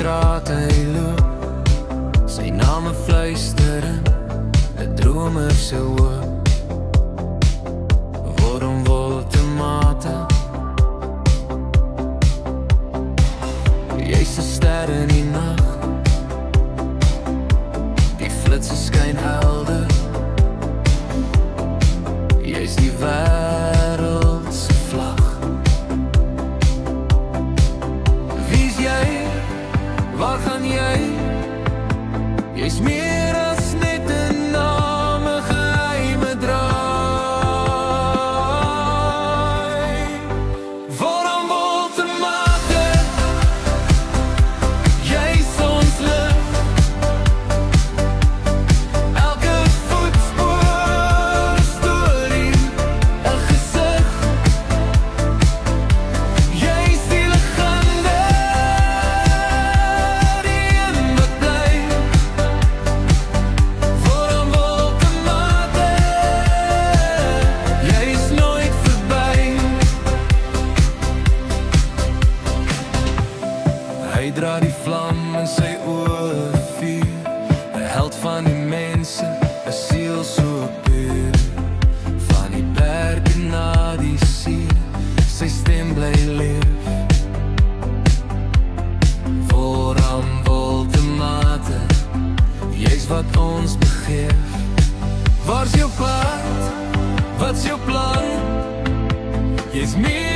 strate hy loop, sy name fluister in 'n dromer se hoop. Waarom wil tomate? Jy's 'n ster in die nag, die flitse skyn helder. Jy's die wêreld se vlag. Wie's jy? Waar gaan jy? Jy's meer as net 'n naam, 'n geheime draai. Waarom wil tomate? Jy's ons lig. Elke voetspoor, 'n storie, 'n gesig. Jy's die legende, die een wat bly. Waarom wil tomate? Jy's nooit verby. Hy dra die vlam in sy oë vuur, 'n held van die mense, 'n siel so puur. Van die berge na die see, sy stem bly leef. Waarom wil tomate? Jy's wat ons begeef. Waar's jou pad? Wat's jou plan? Jy's meer